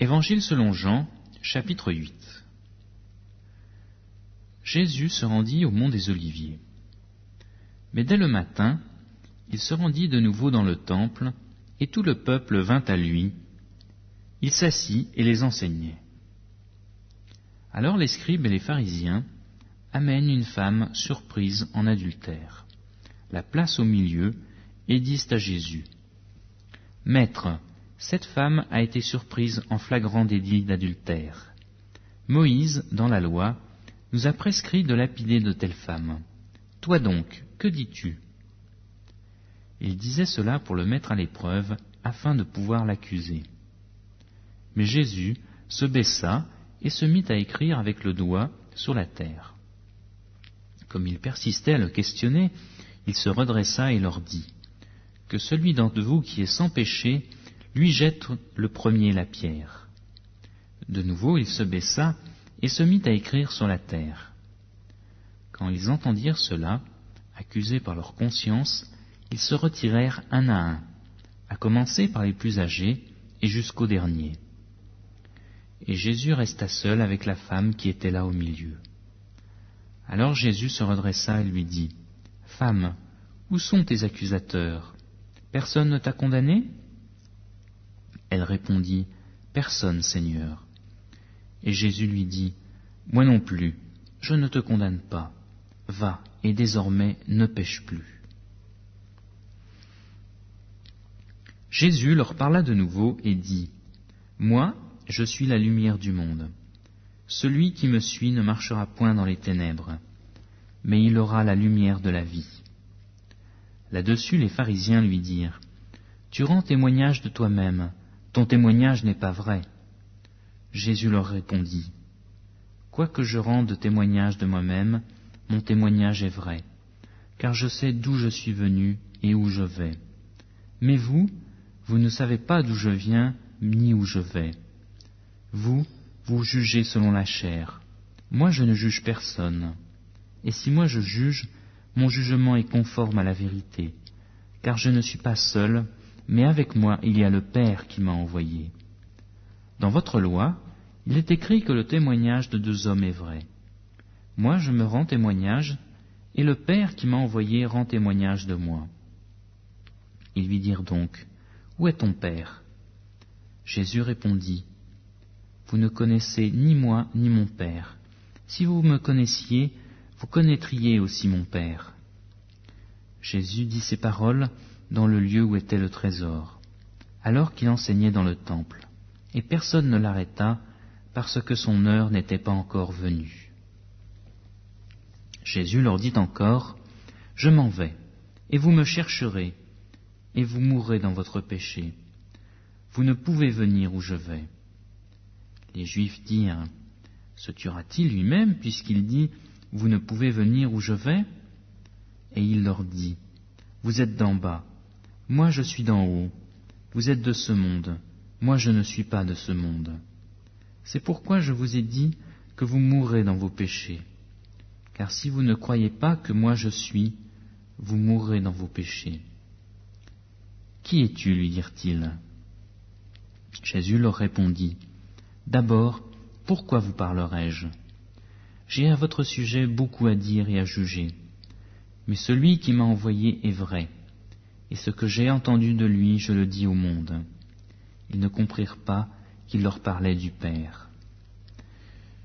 Évangile selon Jean, chapitre 8. Jésus se rendit au mont des Oliviers. Mais dès le matin, il se rendit de nouveau dans le temple, et tout le peuple vint à lui. Il s'assit et les enseignait. Alors les scribes et les pharisiens amènent une femme surprise en adultère, la placent au milieu et disent à Jésus : « Maître, cette femme a été surprise en flagrant délit d'adultère. Moïse, dans la loi, nous a prescrit de lapider de telles femmes. Toi donc, que dis-tu » Il disait cela pour le mettre à l'épreuve, afin de pouvoir l'accuser. Mais Jésus se baissa et se mit à écrire avec le doigt sur la terre. Comme il persistait à le questionner, il se redressa et leur dit : « Que celui d'entre vous qui est sans péché lui jette le premier la pierre. » De nouveau il se baissa et se mit à écrire sur la terre. Quand ils entendirent cela, accusés par leur conscience, ils se retirèrent un à un, à commencer par les plus âgés et jusqu'au dernier. Et Jésus resta seul avec la femme qui était là au milieu. Alors Jésus se redressa et lui dit : « Femme, où sont tes accusateurs ? Personne ne t'a condamné ?» Elle répondit : « Personne, Seigneur. » Et Jésus lui dit : « Moi non plus, je ne te condamne pas. Va, et désormais ne pêche plus. » Jésus leur parla de nouveau et dit : « Moi, je suis la lumière du monde. Celui qui me suit ne marchera point dans les ténèbres, mais il aura la lumière de la vie. » Là-dessus, les pharisiens lui dirent : « Tu rends témoignage de toi-même, ton témoignage n'est pas vrai. » Jésus leur répondit : « Quoique je rende témoignage de moi-même, mon témoignage est vrai, car je sais d'où je suis venu et où je vais. Mais vous ne savez pas d'où je viens ni où je vais. Vous jugez selon la chair. Moi, je ne juge personne. Et si moi je juge, mon jugement est conforme à la vérité, car je ne suis pas seul, mais avec moi il y a le Père qui m'a envoyé. Dans votre loi, il est écrit que le témoignage de deux hommes est vrai. Moi, je me rends témoignage, et le Père qui m'a envoyé rend témoignage de moi. » Ils lui dirent donc : « Où est ton Père ?» Jésus répondit : « Vous ne connaissez ni moi ni mon Père. Si vous me connaissiez, vous connaîtriez aussi mon Père. » Jésus dit ces paroles dans le lieu où était le trésor, alors qu'il enseignait dans le temple, et personne ne l'arrêta, parce que son heure n'était pas encore venue. Jésus leur dit encore : « Je m'en vais, et vous me chercherez, et vous mourrez dans votre péché. Vous ne pouvez venir où je vais. » Les Juifs dirent : « Se tuera-t-il lui-même, puisqu'il dit : Vous ne pouvez venir où je vais ? » Et il leur dit : « Vous êtes d'en bas, moi je suis d'en haut. Vous êtes de ce monde, moi je ne suis pas de ce monde. C'est pourquoi je vous ai dit que vous mourrez dans vos péchés. Car si vous ne croyez pas que moi je suis, vous mourrez dans vos péchés. » « Qui es-tu ? lui dirent-ils. Jésus leur répondit : « D'abord, pourquoi vous parlerai-je ? J'ai à votre sujet beaucoup à dire et à juger. Mais celui qui m'a envoyé est vrai, et ce que j'ai entendu de lui, je le dis au monde. » Ils ne comprirent pas qu'il leur parlait du Père.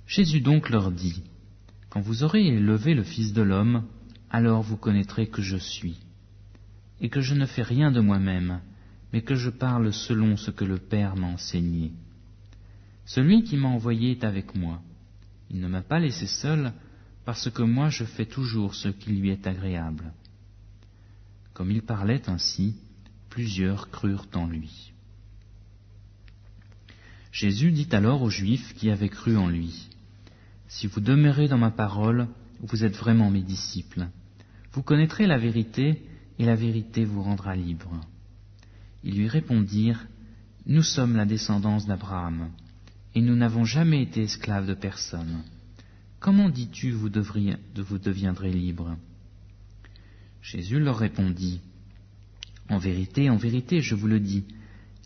Jésus donc leur dit : « Quand vous aurez élevé le Fils de l'homme, alors vous connaîtrez que je suis, et que je ne fais rien de moi-même, mais que je parle selon ce que le Père m'a enseigné. Celui qui m'a envoyé est avec moi. Il ne m'a pas laissé seul, parce que moi je fais toujours ce qui lui est agréable. » Comme il parlait ainsi, plusieurs crurent en lui. Jésus dit alors aux Juifs qui avaient cru en lui : « Si vous demeurez dans ma parole, vous êtes vraiment mes disciples. Vous connaîtrez la vérité, et la vérité vous rendra libre. » Ils lui répondirent : « Nous sommes la descendance d'Abraham, et nous n'avons jamais été esclaves de personne. Comment dis-tu vous deviendrez libres ? » Jésus leur répondit : en vérité, je vous le dis,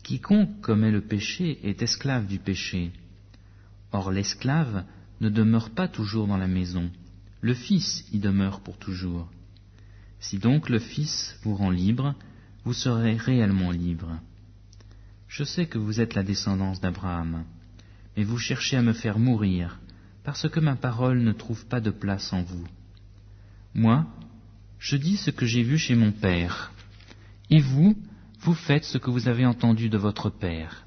Quiconque commet le péché est esclave du péché. Or l'esclave ne demeure pas toujours dans la maison, le Fils y demeure pour toujours. Si donc le Fils vous rend libre, vous serez réellement libre. Je sais que vous êtes la descendance d'Abraham, mais vous cherchez à me faire mourir, parce que ma parole ne trouve pas de place en vous. Moi, je dis ce que j'ai vu chez mon Père, et vous, vous faites ce que vous avez entendu de votre Père.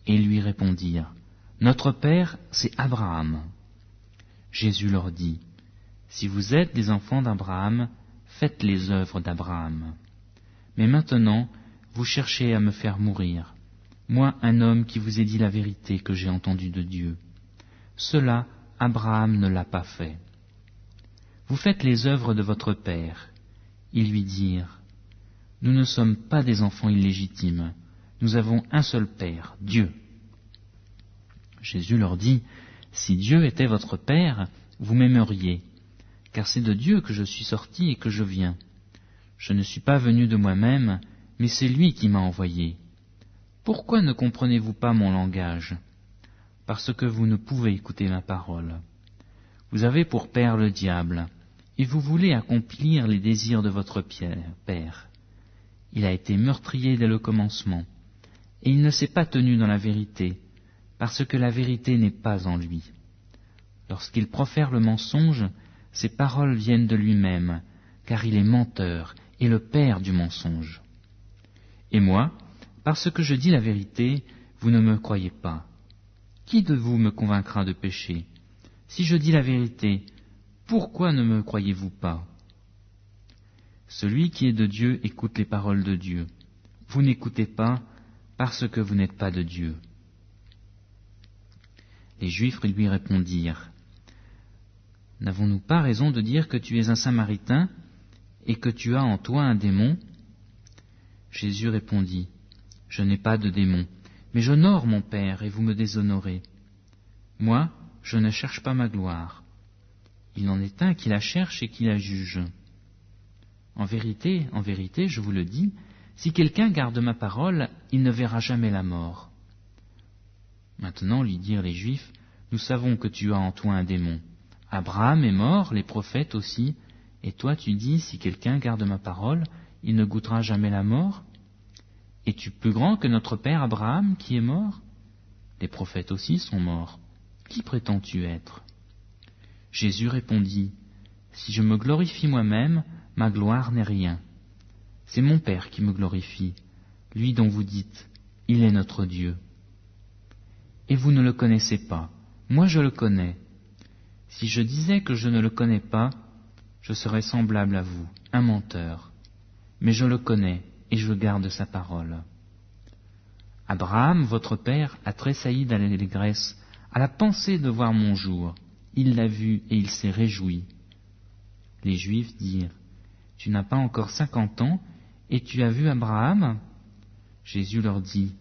Et ils lui répondirent, Notre Père, c'est Abraham. Jésus leur dit, Si vous êtes des enfants d'Abraham, faites les œuvres d'Abraham. Mais maintenant, vous cherchez à me faire mourir, moi, un homme qui vous ai dit la vérité que j'ai entendue de Dieu. Cela, Abraham ne l'a pas fait. Vous faites les œuvres de votre père. Ils lui dirent, Nous ne sommes pas des enfants illégitimes, nous avons un seul Père, Dieu. Jésus leur dit, Si Dieu était votre Père, vous m'aimeriez, car c'est de Dieu que je suis sorti et que je viens. Je ne suis pas venu de moi-même, mais c'est lui qui m'a envoyé. Pourquoi ne comprenez-vous pas mon langage? Parce que vous ne pouvez écouter ma parole. Vous avez pour père le diable, et vous voulez accomplir les désirs de votre père. Il a été meurtrier dès le commencement, et il ne s'est pas tenu dans la vérité, parce que la vérité n'est pas en lui. Lorsqu'il profère le mensonge, ses paroles viennent de lui-même, car il est menteur et le père du mensonge. Et moi, parce que je dis la vérité, vous ne me croyez pas. Qui de vous me convaincra de péché? Si je dis la vérité, pourquoi ne me croyez-vous pas? Celui qui est de Dieu écoute les paroles de Dieu. Vous n'écoutez pas parce que vous n'êtes pas de Dieu. Les Juifs lui répondirent, N'avons-nous pas raison de dire que tu es un Samaritain et que tu as en toi un démon? Jésus répondit, Je n'ai pas de démon, mais j'honore mon Père et vous me déshonorez. Moi, je ne cherche pas ma gloire. Il en est un qui la cherche et qui la juge. En vérité, je vous le dis, si quelqu'un garde ma parole, il ne verra jamais la mort. Maintenant, lui dirent les Juifs, Nous savons que tu as en toi un démon. Abraham est mort, les prophètes aussi, et toi tu dis, si quelqu'un garde ma parole, il ne goûtera jamais la mort? Es-tu plus grand que notre père Abraham qui est mort? Les prophètes aussi sont morts. Qui prétends-tu être? Jésus répondit, Si je me glorifie moi-même, ma gloire n'est rien. C'est mon Père qui me glorifie, lui dont vous dites, Il est notre Dieu. Et vous ne le connaissez pas, moi je le connais. Si je disais que je ne le connais pas, je serais semblable à vous, un menteur. Mais je le connais et je garde sa parole. Abraham, votre père, a tressailli d'allégresse à la pensée de voir mon jour. Il l'a vu et il s'est réjoui. Les Juifs dirent, Tu n'as pas encore 50 ans et tu as vu Abraham? Jésus leur dit,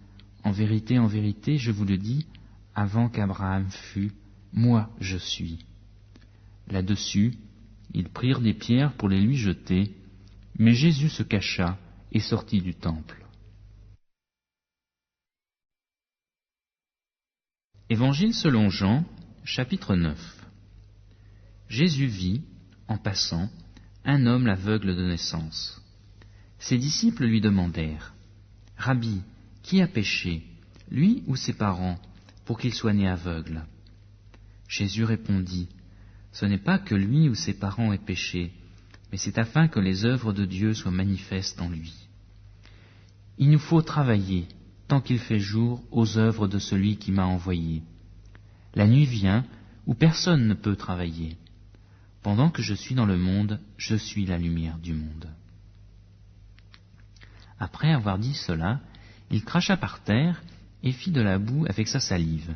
en vérité, je vous le dis, avant qu'Abraham fût, moi je suis. Là-dessus, ils prirent des pierres pour les lui jeter, mais Jésus se cacha et sortit du temple. Évangile selon Jean, chapitre 9. Jésus vit, en passant, un homme aveugle de naissance. Ses disciples lui demandèrent, « Rabbi, qui a péché, lui ou ses parents, pour qu'il soit né aveugle ?» Jésus répondit, « Ce n'est pas que lui ou ses parents aient péché, mais c'est afin que les œuvres de Dieu soient manifestes en lui. Il nous faut travailler, tant qu'il fait jour, aux œuvres de celui qui m'a envoyé. La nuit vient où personne ne peut travailler. Pendant que je suis dans le monde, je suis la lumière du monde. » Après avoir dit cela, il cracha par terre et fit de la boue avec sa salive.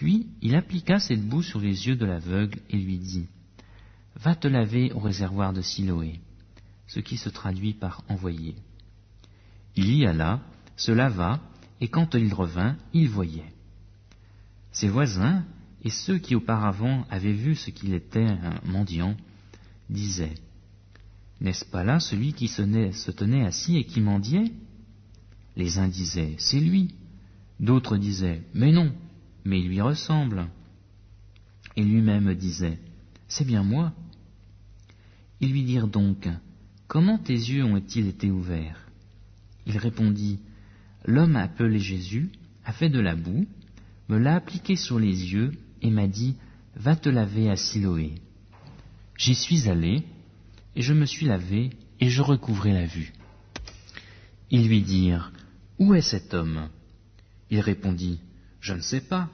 Puis il appliqua cette boue sur les yeux de l'aveugle et lui dit, « Va te laver au réservoir de Siloé », ce qui se traduit par « envoyer ». Il y alla, se lava, et quand il revint, il voyait. Ses voisins, et ceux qui auparavant avaient vu ce qu'il était un mendiant, disaient, « N'est-ce pas là celui qui se tenait assis et qui mendiait ?» Les uns disaient, c'est lui. D'autres disaient, mais non, mais il lui ressemble. Et lui-même disait, c'est bien moi. Ils lui dirent donc, comment tes yeux ont-ils été ouverts? Il répondit, l'homme appelé Jésus a fait de la boue, me l'a appliqué sur les yeux et m'a dit, va te laver à Siloé. J'y suis allé, et je me suis lavé, et je recouvrai la vue. Ils lui dirent, où est cet homme? Il répondit, je ne sais pas.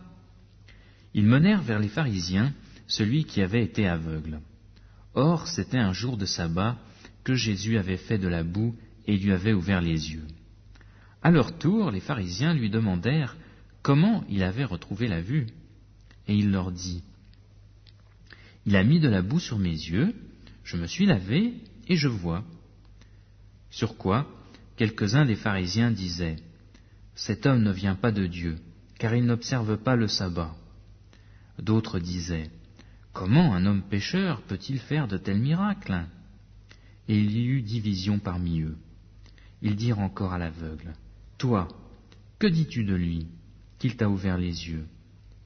Ils menèrent vers les pharisiens celui qui avait été aveugle. Or, c'était un jour de sabbat que Jésus avait fait de la boue et lui avait ouvert les yeux. À leur tour, les pharisiens lui demandèrent comment il avait retrouvé la vue. Et il leur dit, il a mis de la boue sur mes yeux, je me suis lavé et je vois. Sur quoi, quelques-uns des pharisiens disaient, cet homme ne vient pas de Dieu, car il n'observe pas le sabbat. D'autres disaient, comment un homme pécheur peut-il faire de tels miracles? Et il y eut division parmi eux. Ils dirent encore à l'aveugle, toi, que dis-tu de lui, qu'il t'a ouvert les yeux?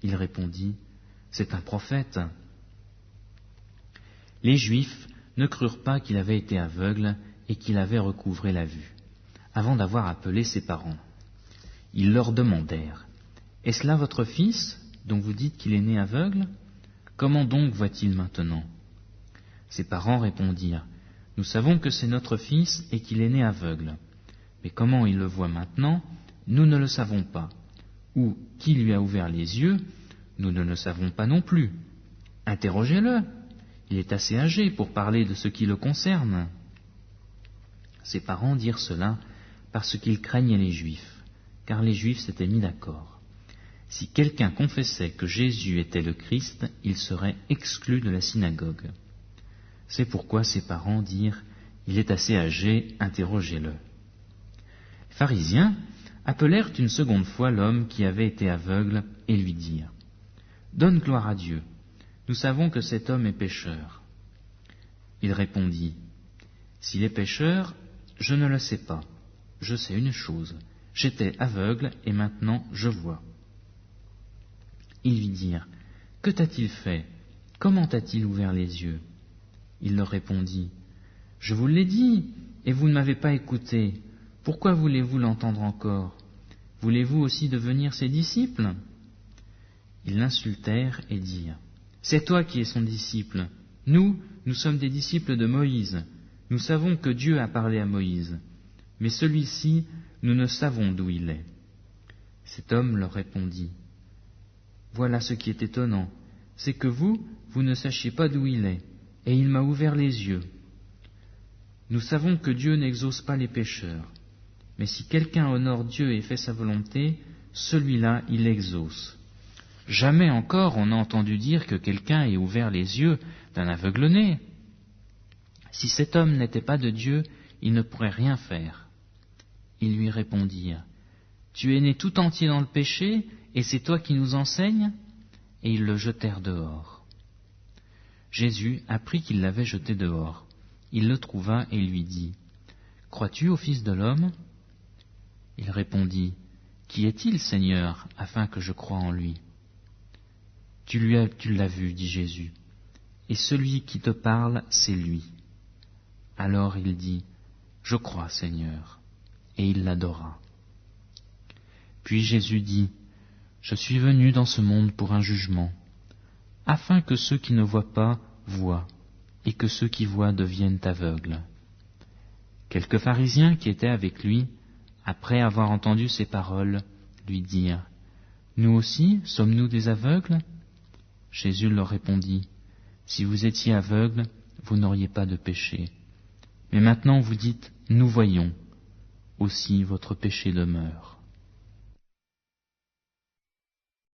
Il répondit, c'est un prophète. Les Juifs ne crurent pas qu'il avait été aveugle et qu'il avait recouvré la vue, avant d'avoir appelé ses parents. Ils leur demandèrent, est-ce là votre fils, dont vous dites qu'il est né aveugle? Comment donc voit-il maintenant? Ses parents répondirent, nous savons que c'est notre fils et qu'il est né aveugle. Mais comment il le voit maintenant, nous ne le savons pas. Ou qui lui a ouvert les yeux, nous ne le savons pas non plus. Interrogez-le, il est assez âgé pour parler de ce qui le concerne. Ses parents dirent cela parce qu'ils craignaient les Juifs, car les Juifs s'étaient mis d'accord. Si quelqu'un confessait que Jésus était le Christ, il serait exclu de la synagogue. C'est pourquoi ses parents dirent, il est assez âgé, interrogez-le. Les pharisiens appelèrent une seconde fois l'homme qui avait été aveugle et lui dirent, donne gloire à Dieu, nous savons que cet homme est pécheur. Il répondit, s'il est pécheur, je ne le sais pas. Je sais une chose, j'étais aveugle et maintenant je vois. Ils lui dirent, que t'a-t-il fait? Comment t'a-t-il ouvert les yeux? Il leur répondit, je vous l'ai dit, et vous ne m'avez pas écouté. Pourquoi voulez-vous l'entendre encore? Voulez-vous aussi devenir ses disciples? Ils l'insultèrent et dirent, c'est toi qui es son disciple. Nous sommes des disciples de Moïse. Nous savons que Dieu a parlé à Moïse. Mais celui-ci, nous ne savons d'où il est. Cet homme leur répondit, voilà ce qui est étonnant, c'est que vous ne sachiez pas d'où il est, et il m'a ouvert les yeux. Nous savons que Dieu n'exauce pas les pécheurs, mais si quelqu'un honore Dieu et fait sa volonté, celui-là il l'exauce. Jamais encore on n'a entendu dire que quelqu'un ait ouvert les yeux d'un aveugle-né. Si cet homme n'était pas de Dieu, il ne pourrait rien faire. Ils lui répondirent, tu es né tout entier dans le péché, et c'est toi qui nous enseignes? Et ils le jetèrent dehors. Jésus apprit qu'il l'avait jeté dehors. Il le trouva et lui dit, crois-tu au Fils de l'homme? Il répondit, qui est-il, Seigneur, afin que je croie en lui? Tu l'as vu, dit Jésus, et celui qui te parle, c'est lui. Alors il dit, je crois, Seigneur, et il l'adora. Puis Jésus dit, je suis venu dans ce monde pour un jugement, afin que ceux qui ne voient pas voient, et que ceux qui voient deviennent aveugles. Quelques pharisiens qui étaient avec lui, après avoir entendu ces paroles, lui dirent, nous aussi, sommes-nous des aveugles? Jésus leur répondit, si vous étiez aveugles, vous n'auriez pas de péché. Mais maintenant vous dites, nous voyons, aussi votre péché demeure.